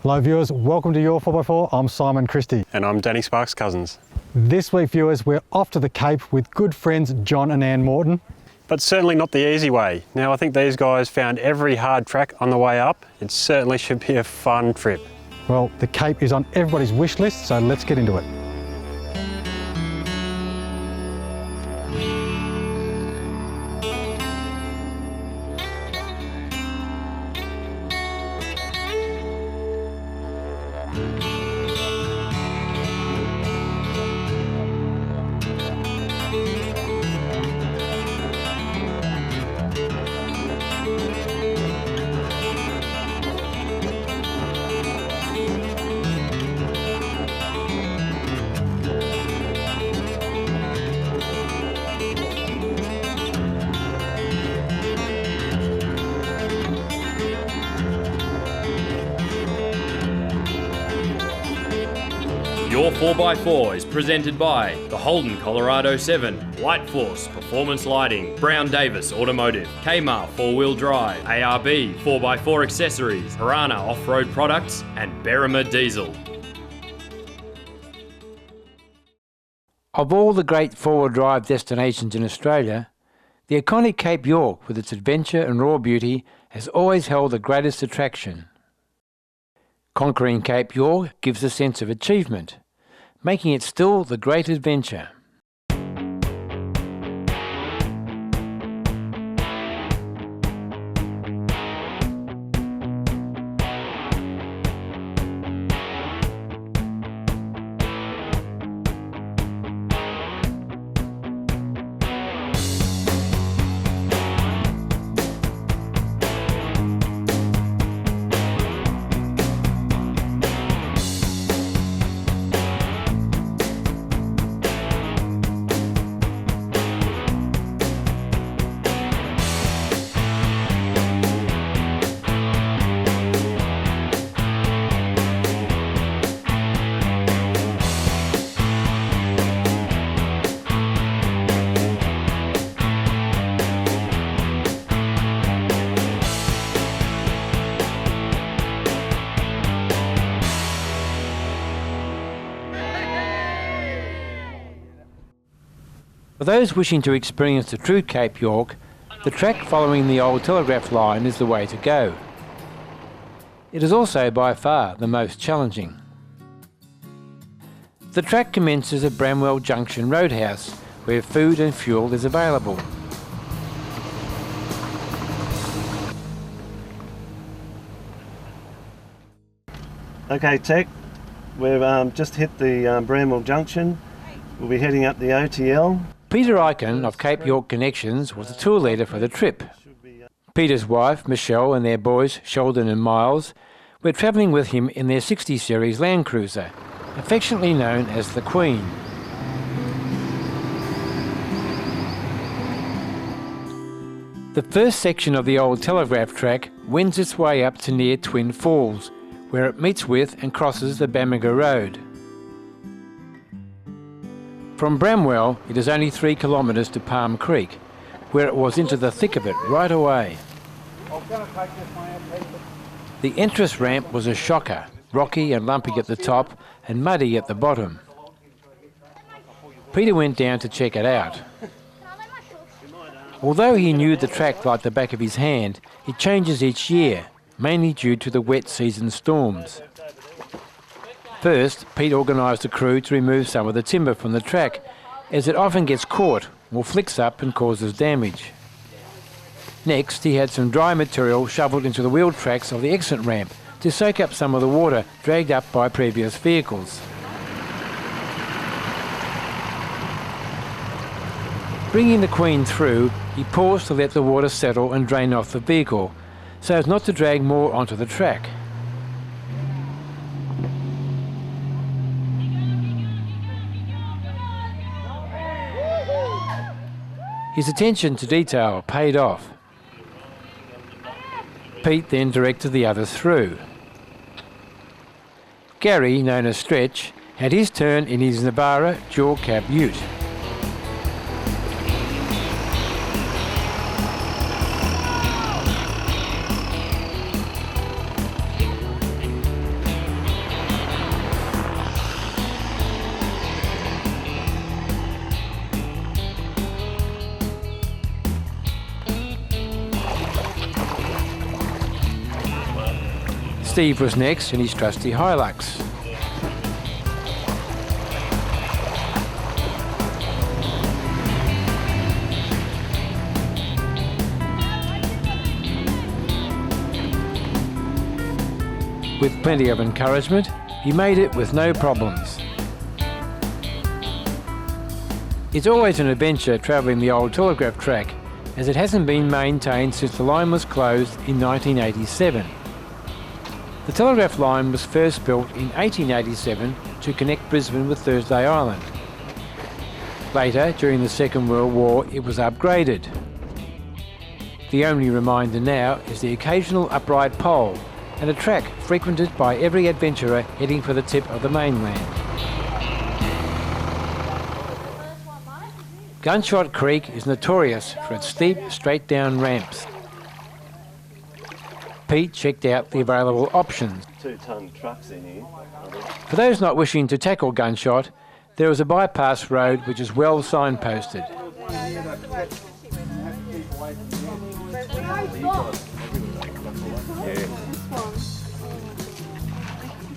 Hello viewers, welcome to Your 4x4. I'm Simon Christie. And I'm Danny Sparks Cousins. This week viewers, we're off to the Cape with good friends John and Anne Morton. But certainly not the easy way. Now I think these guys found every hard track on the way up. It certainly should be a fun trip. Well, the Cape is on everybody's wish list, so let's get into it. Your 4x4 is presented by the Holden Colorado 7, Light Force Performance Lighting, Brown Davis Automotive, Kmart 4-Wheel Drive, ARB 4x4 Accessories, Piranha Off-Road Products, and Berrima Diesel. Of all the great four-wheel drive destinations in Australia, the iconic Cape York with its adventure and raw beauty has always held the greatest attraction. Conquering Cape York gives a sense of achievement, making it still the great adventure. For those wishing to experience the true Cape York, the track following the old Telegraph line is the way to go. It is also by far the most challenging. The track commences at Bramwell Junction Roadhouse, where food and fuel is available. Okay, Tech, we've just hit the Bramwell Junction. We'll be heading up the OTL. Peter Icon of Cape York Connections was the tour leader for the trip. Peter's wife, Michelle, and their boys, Sheldon and Miles, were travelling with him in their 60 Series Land Cruiser, affectionately known as the Queen. The first section of the old Telegraph track wends its way up to near Twin Falls, where it meets with and crosses the Bamaga Road. From Bramwell, it is only 3 kilometres to Palm Creek, where it was into the thick of it right away. The entrance ramp was a shocker, rocky and lumpy at the top and muddy at the bottom. Peter went down to check it out. Although he knew the track like the back of his hand, it changes each year, mainly due to the wet season storms. First, Pete organised a crew to remove some of the timber from the track, as it often gets caught or flicks up and causes damage. Next, he had some dry material shovelled into the wheel tracks of the exit ramp to soak up some of the water dragged up by previous vehicles. Bringing the Queen through, he paused to let the water settle and drain off the vehicle, so as not to drag more onto the track. His attention to detail paid off. Pete then directed the others through. Gary, known as Stretch, had his turn in his Navara dual cab ute. Steve was next in his trusty Hilux. With plenty of encouragement, he made it with no problems. It's always an adventure travelling the old Telegraph track, as it hasn't been maintained since the line was closed in 1987. The Telegraph line was first built in 1887 to connect Brisbane with Thursday Island. Later, during the Second World War, it was upgraded. The only reminder now is the occasional upright pole, and a track frequented by every adventurer heading for the tip of the mainland. Gunshot Creek is notorious for its steep, straight-down ramps. Pete checked out the available options. 2-ton trucks in here. For those not wishing to tackle Gunshot, there is a bypass road which is well signposted.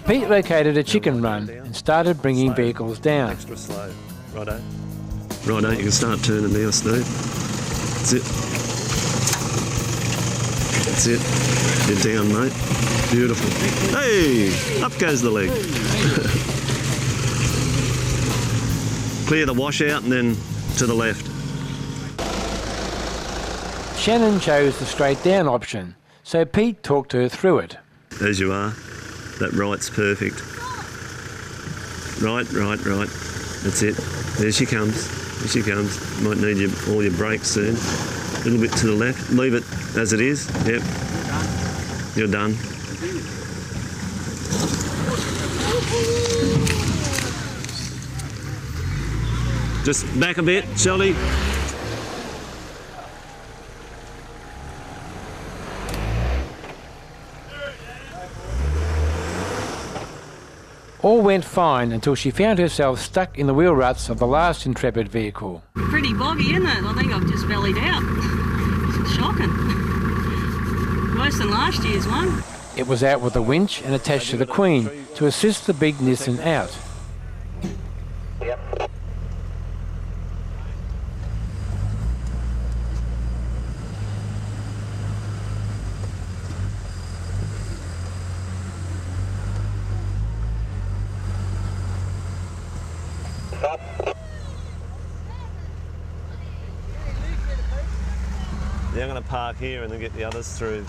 Pete located a chicken run and started bringing vehicles down. Extra slow. Righto. Righto, you can start turning now, Steve. That's it. That's it. You're down, mate. Beautiful. Hey! Up goes the leg. Clear the washout and then to the left. Shannon chose the straight down option, so Pete talked her through it. As you are. That right's perfect. Right. That's it. There she comes. There she comes. Might need all your brakes soon. A little bit to the left. Leave it as it is. Yep. You're done. Just back a bit, Shelley. All went fine until she found herself stuck in the wheel ruts of the last Intrepid vehicle. Pretty boggy, isn't it? I think I've just bellied out. It's shocking. Worse than last year's one. It was out with a winch and attached to the Queen to assist the big Nissan out. Yeah, I'm going to park here and then get the others through.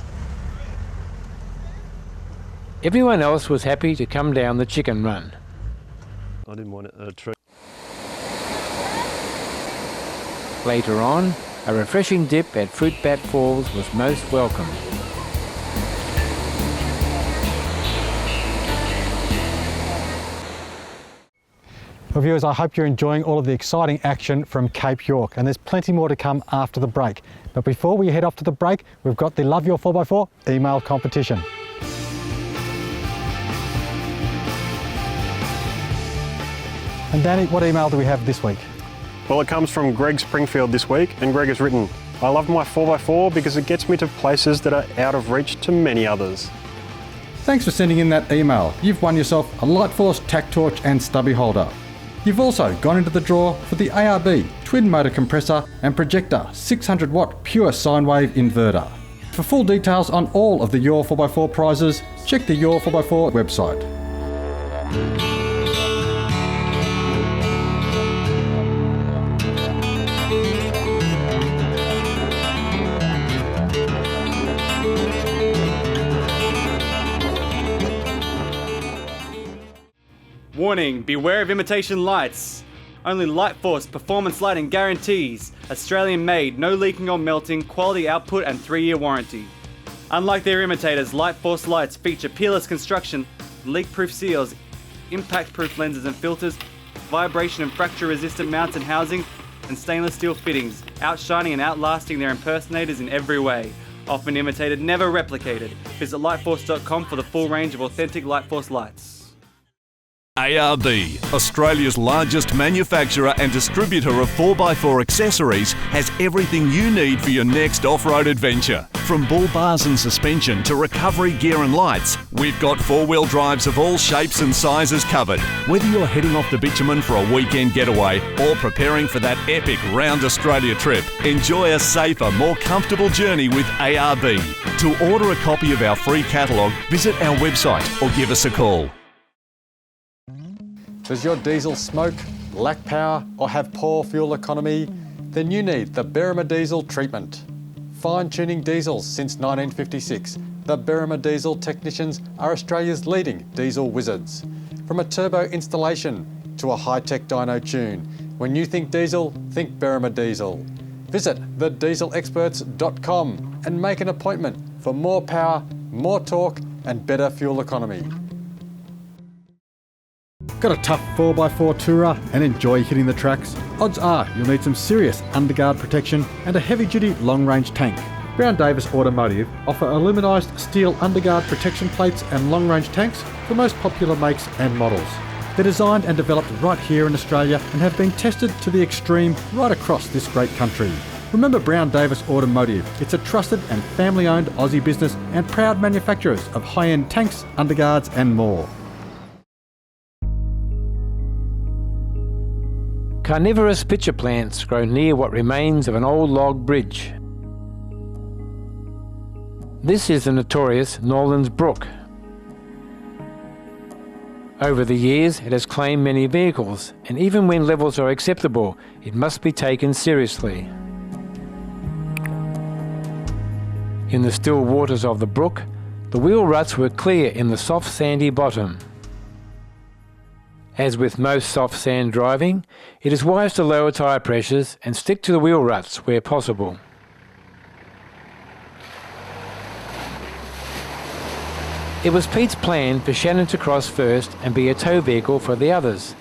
Everyone else was happy to come down the chicken run. I didn't want a tree. Later on, a refreshing dip at Fruit Bat Falls was most welcome. Well, viewers, I hope you're enjoying all of the exciting action from Cape York, and there's plenty more to come after the break. But before we head off to the break, we've got the Love Your 4x4 email competition. And Danny, what email do we have this week? Well, it comes from Greg Springfield this week, and Greg has written, I love my 4x4 because it gets me to places that are out of reach to many others. Thanks for sending in that email. You've won yourself a Lightforce tack torch and stubby holder. You've also gone into the draw for the ARB twin motor compressor and projector 600 watt pure sine wave inverter. For full details on all of the YOUR4x4 prizes, check the YOUR4x4 website. Warning, beware of imitation lights. Only Lightforce performance lighting guarantees Australian made, no leaking or melting, quality output and 3-year warranty. Unlike their imitators, Lightforce lights feature peerless construction, leak-proof seals, impact-proof lenses and filters, vibration and fracture resistant mounts and housing, and stainless steel fittings, outshining and outlasting their impersonators in every way. Often imitated, never replicated. Visit lightforce.com for the full range of authentic Lightforce lights. ARB, Australia's largest manufacturer and distributor of 4x4 accessories, has everything you need for your next off-road adventure. From bull bars and suspension to recovery gear and lights, we've got four-wheel drives of all shapes and sizes covered. Whether you're heading off the bitumen for a weekend getaway or preparing for that epic round Australia trip, enjoy a safer, more comfortable journey with ARB. To order a copy of our free catalogue, visit our website or give us a call. Does your diesel smoke, lack power or have poor fuel economy? Then you need the Berrima Diesel treatment. Fine-tuning diesels since 1956, the Berrima Diesel technicians are Australia's leading diesel wizards. From a turbo installation to a high-tech dyno tune, when you think diesel, think Berrima Diesel. Visit thedieselexperts.com and make an appointment for more power, more torque and better fuel economy. Got a tough 4x4 tourer and enjoy hitting the tracks? Odds are you'll need some serious underguard protection and a heavy-duty long-range tank. Brown Davis Automotive offer aluminised steel underguard protection plates and long-range tanks for most popular makes and models. They're designed and developed right here in Australia and have been tested to the extreme right across this great country. Remember Brown Davis Automotive. It's a trusted and family-owned Aussie business and proud manufacturers of high-end tanks, underguards and more. Carnivorous pitcher plants grow near what remains of an old log bridge. This is the notorious Norlands Brook. Over the years, it has claimed many vehicles, and even when levels are acceptable, it must be taken seriously. In the still waters of the brook, the wheel ruts were clear in the soft sandy bottom. As with most soft sand driving, it is wise to lower tyre pressures and stick to the wheel ruts where possible. It was Pete's plan for Shannon to cross first and be a tow vehicle for the others,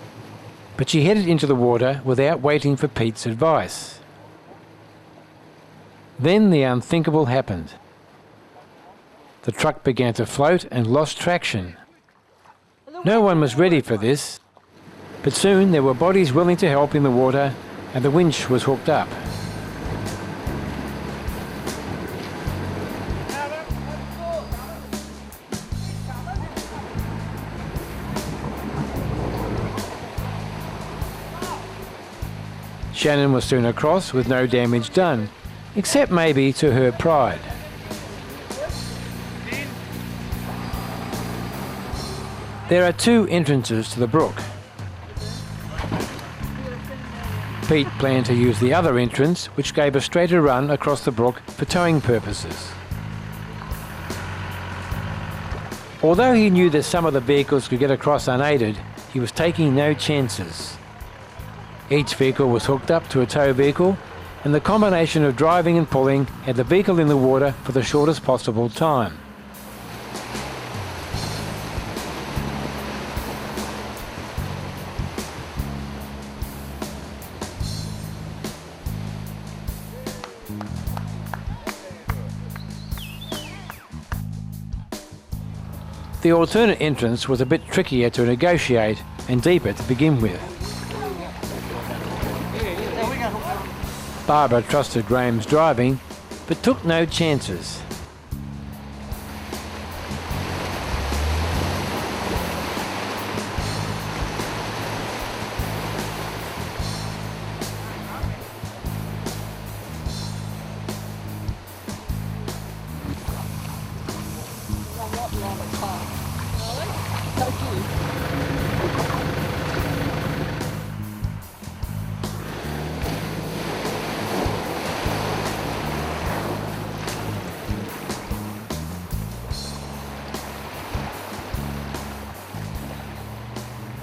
but she headed into the water without waiting for Pete's advice. Then the unthinkable happened. The truck began to float and lost traction. No one was ready for this, but soon there were bodies willing to help in the water and the winch was hooked up. Shannon was soon across with no damage done, except maybe to her pride. There are two entrances to the brook. Pete planned to use the other entrance, which gave a straighter run across the brook for towing purposes. Although he knew that some of the vehicles could get across unaided, he was taking no chances. Each vehicle was hooked up to a tow vehicle, and the combination of driving and pulling had the vehicle in the water for the shortest possible time. The alternate entrance was a bit trickier to negotiate and deeper to begin with. Barbara trusted Graham's driving, but took no chances.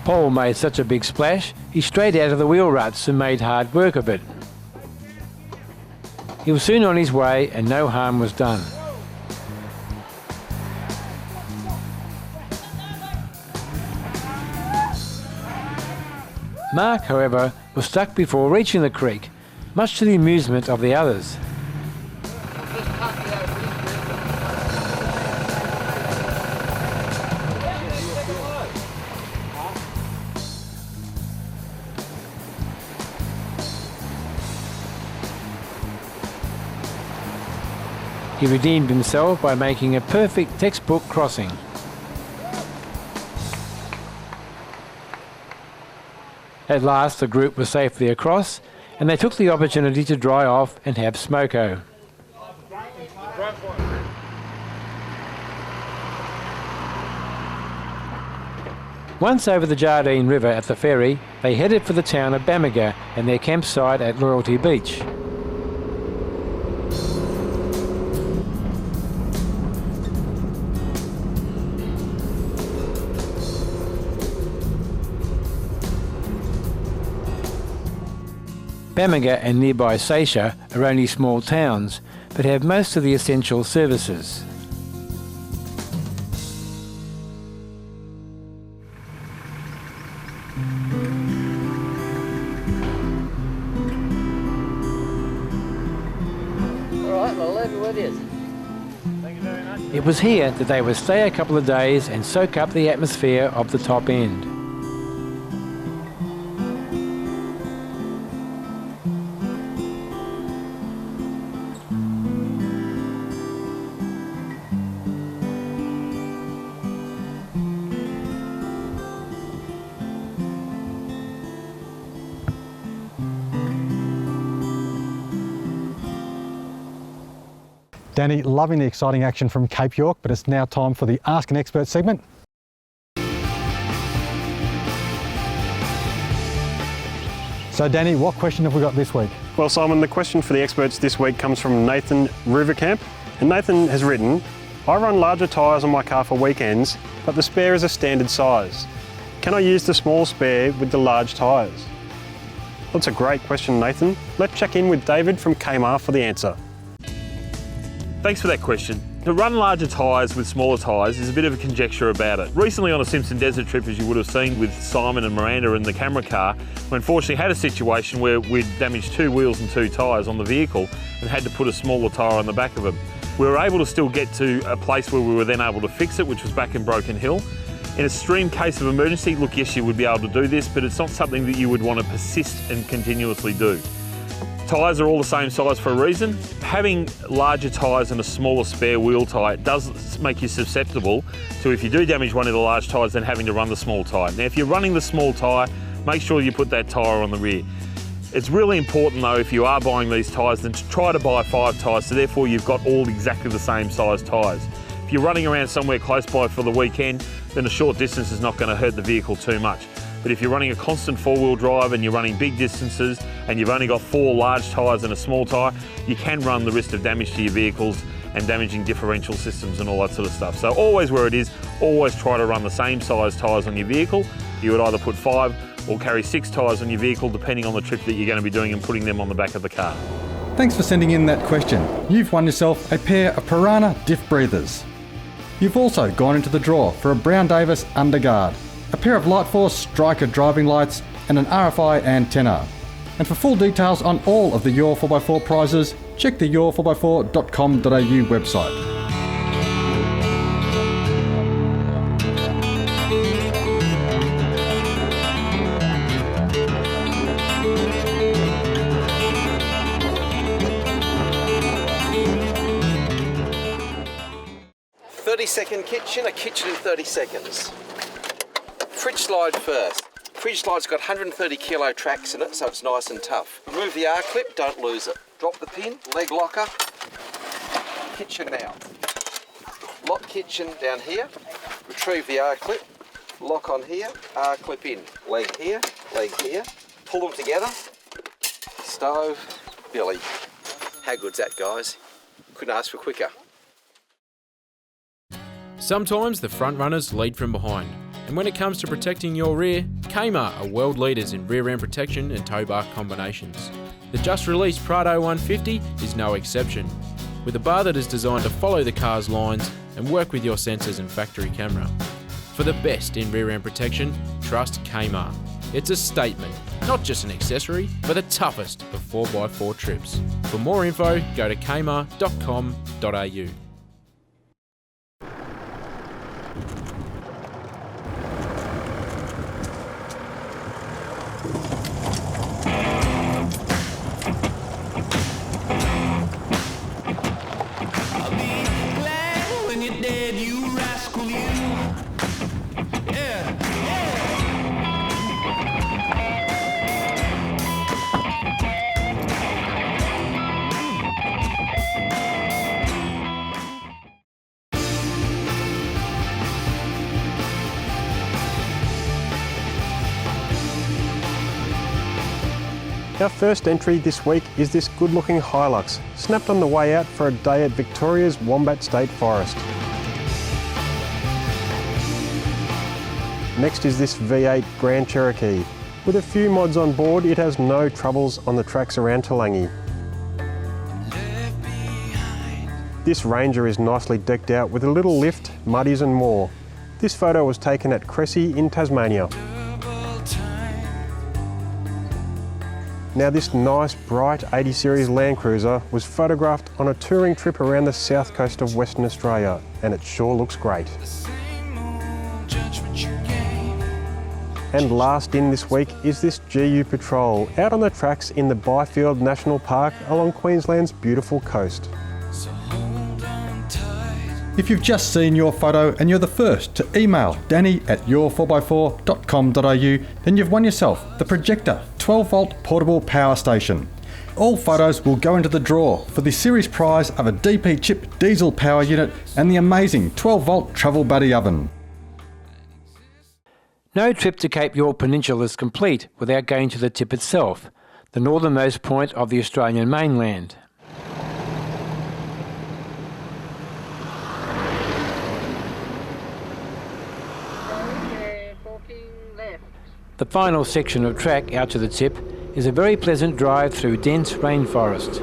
Paul made such a big splash, he strayed out of the wheel ruts and made hard work of it. He was soon on his way and no harm was done. Mark, however, was stuck before reaching the creek, much to the amusement of the others. He redeemed himself by making a perfect textbook crossing. At last the group was safely across, and they took the opportunity to dry off and have smoko. Once over the Jardine River at the ferry, they headed for the town of Bamaga and their campsite at Loyalty Beach. Bamaga and nearby Seisha are only small towns, but have most of the essential services. Alright, well, leave it where it is. Thank you very much. It was here that they would stay a couple of days and soak up the atmosphere of the top end. Danny, loving the exciting action from Cape York, but it's now time for the Ask an Expert segment. So Danny, what question have we got this week? Well, Simon, the question for the experts this week comes from Nathan Rivercamp. And Nathan has written, I run larger tyres on my car for weekends, but the spare is a standard size. Can I use the small spare with the large tyres? That's a great question, Nathan. Let's check in with David from Kmart for the answer. Thanks for that question. To run larger tyres with smaller tyres is a bit of a conjecture about it. Recently on a Simpson Desert trip, as you would have seen with Simon and Miranda in the camera car, we unfortunately had a situation where we'd damaged 2 wheels and 2 tyres on the vehicle and had to put a smaller tyre on the back of them. We were able to still get to a place where we were then able to fix it, which was back in Broken Hill. In a extreme case of emergency, look, yes, you would be able to do this, but it's not something that you would want to persist and continuously do. Tyres are all the same size for a reason. Having larger tyres and a smaller spare wheel tyre does make you susceptible to, if you do damage one of the large tyres, then having to run the small tyre. Now, if you're running the small tyre, make sure you put that tyre on the rear. It's really important though, if you are buying these tyres, then to try to buy 5 tyres, so therefore you've got all exactly the same size tyres. If you're running around somewhere close by for the weekend, then a short distance is not going to hurt the vehicle too much. But if you're running a constant 4-wheel drive and you're running big distances and you've only got 4 large tyres and a small tyre, you can run the risk of damage to your vehicles and damaging differential systems and all that sort of stuff. So always where it is, always try to run the same size tyres on your vehicle. You would either put 5 or carry 6 tyres on your vehicle depending on the trip that you're going to be doing and putting them on the back of the car. Thanks for sending in that question. You've won yourself a pair of Piranha diff breathers. You've also gone into the draw for a Brown Davis underguard, a pair of Light Force Striker driving lights and an RFI antenna. And for full details on all of the YOUR4x4 prizes, check the your4x4.com.au website. Second kitchen, a kitchen in 30 seconds. Fridge slide first. Fridge slide's got 130 kilo tracks in it, so it's nice and tough. Remove the R-clip, don't lose it. Drop the pin, leg locker, kitchen out. Lock kitchen down here, retrieve the R-clip, lock on here, R-clip in. Leg here, pull them together, stove, billy. How good's that, guys? Couldn't ask for quicker. Sometimes the front runners lead from behind, and when it comes to protecting your rear, Kmart are world leaders in rear end protection and tow bar combinations. The just released Prado 150 is no exception, with a bar that is designed to follow the car's lines and work with your sensors and factory camera. For the best in rear end protection, trust Kmart. It's a statement, not just an accessory, but the toughest of 4x4 trips. For more info, go to kmart.com.au. Our first entry this week is this good-looking Hilux, snapped on the way out for a day at Victoria's Wombat State Forest. Next is this V8 Grand Cherokee. With a few mods on board, it has no troubles on the tracks around Talangi. This Ranger is nicely decked out with a little lift, muddies and more. This photo was taken at Cressy in Tasmania. Now this nice bright 80 series Land Cruiser was photographed on a touring trip around the south coast of Western Australia, and it sure looks great. And last in this week is this GU Patrol, out on the tracks in the Byfield National Park along Queensland's beautiful coast. If you've just seen your photo and you're the first to email danny@your4x4.com.au, then you've won yourself the Projector 12-volt portable power station. All photos will go into the draw for the series prize of a DP chip diesel power unit and the amazing 12-volt travel buddy oven. No trip to Cape York Peninsula is complete without going to the tip itself, the northernmost point of the Australian mainland. The final section of track out to the tip is a very pleasant drive through dense rainforest.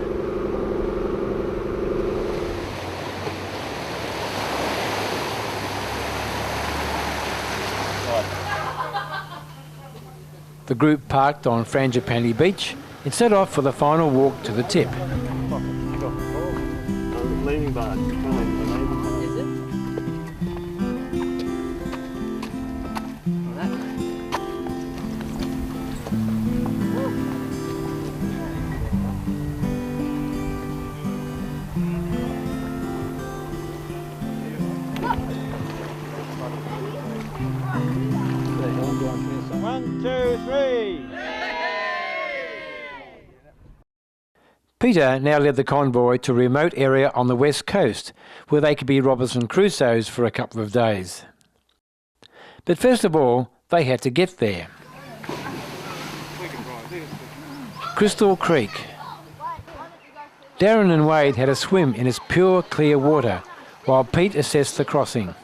The group parked on Frangipani Beach and set off for the final walk to the tip. Leaning bar. Peter now led the convoy to a remote area on the west coast, where they could be Robinson Crusoes for a couple of days. But first of all, they had to get there. Crystal Creek. Darren and Wade had a swim in its pure, clear water, while Pete assessed the crossing.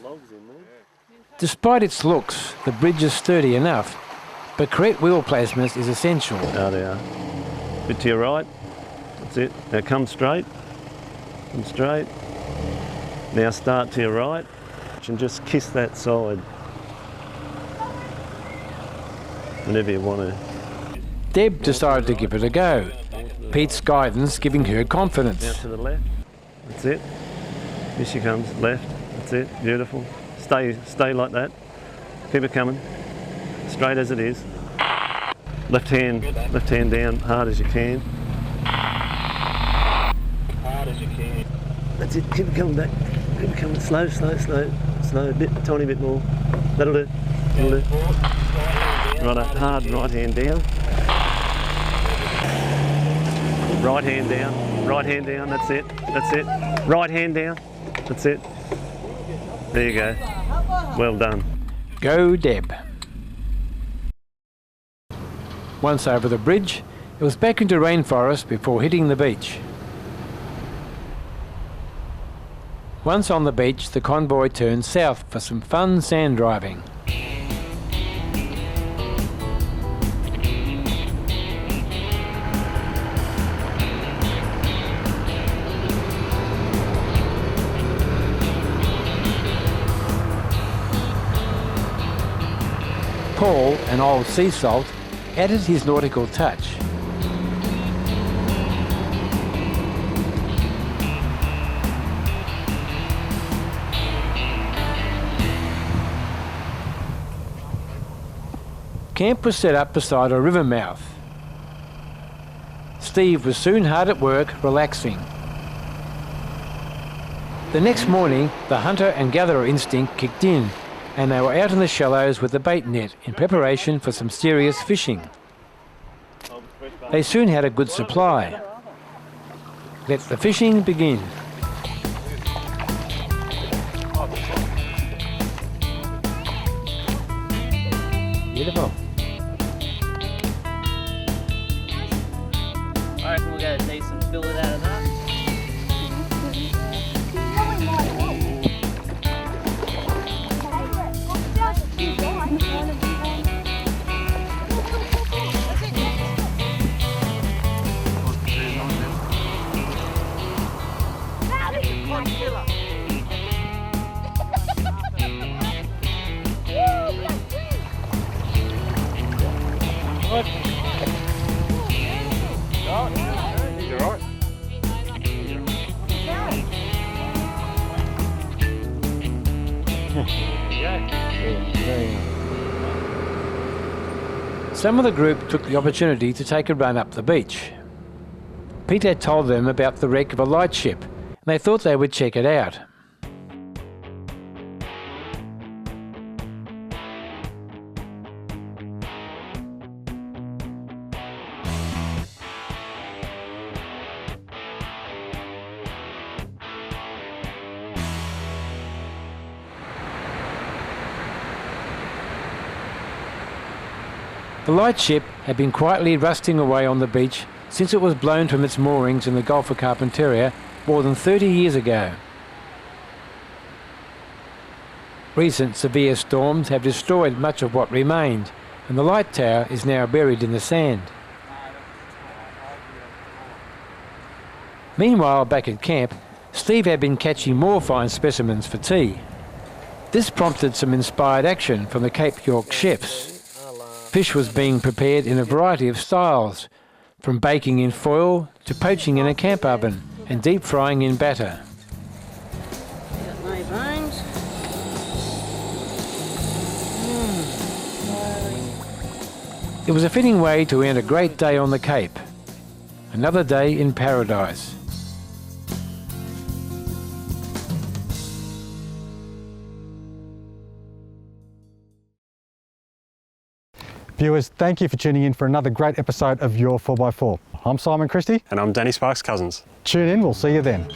Despite its looks, the bridge is sturdy enough, but correct wheel placement is essential. Oh, they are. Bit to your right. That's it. Now come straight. Come straight. Now start to your right and just kiss that side whenever you want to. Deb decided to give it a go, Pete's guidance giving her confidence. Now to the left. That's it. Here she comes. Left. That's it. Beautiful. Stay like that. Keep it coming. Straight as it is. Left hand down hard as you can. Hard as you can. That's it. Keep it coming back. Keep it coming. Slow. A bit, tiny bit more. That'll do. Right, hard right hand down. Right hand down. Right hand down. That's it. Right hand down. That's it. There you go. Well done. Go Deb. Once over the bridge, it was back into rainforest before hitting the beach. Once on the beach, the convoy turned south for some fun sand driving. Paul, an old sea salt, added his nautical touch. Camp was set up beside a river mouth. Steve was soon hard at work, relaxing. The next morning, the hunter and gatherer instinct kicked in, and they were out in the shallows with the bait net in preparation for some serious fishing. They soon had a good supply. Let the fishing begin. Beautiful. fill it out of that. Some of the group took the opportunity to take a run up the beach. Peter told them about the wreck of a lightship, and they thought they would check it out. The lightship had been quietly rusting away on the beach since it was blown from its moorings in the Gulf of Carpentaria more than 30 years ago. Recent severe storms have destroyed much of what remained, and the light tower is now buried in the sand. Meanwhile, back at camp, Steve had been catching more fine specimens for tea. This prompted some inspired action from the Cape York chefs. Fish was being prepared in a variety of styles, from baking in foil to poaching in a camp oven and deep frying in batter. Got my bones. It was a fitting way to end a great day on the Cape. Another day in paradise. Viewers, thank you for tuning in for another great episode of Your 4x4. I'm Simon Christie. And I'm Danny Sparks Cousins. Tune in, we'll see you then.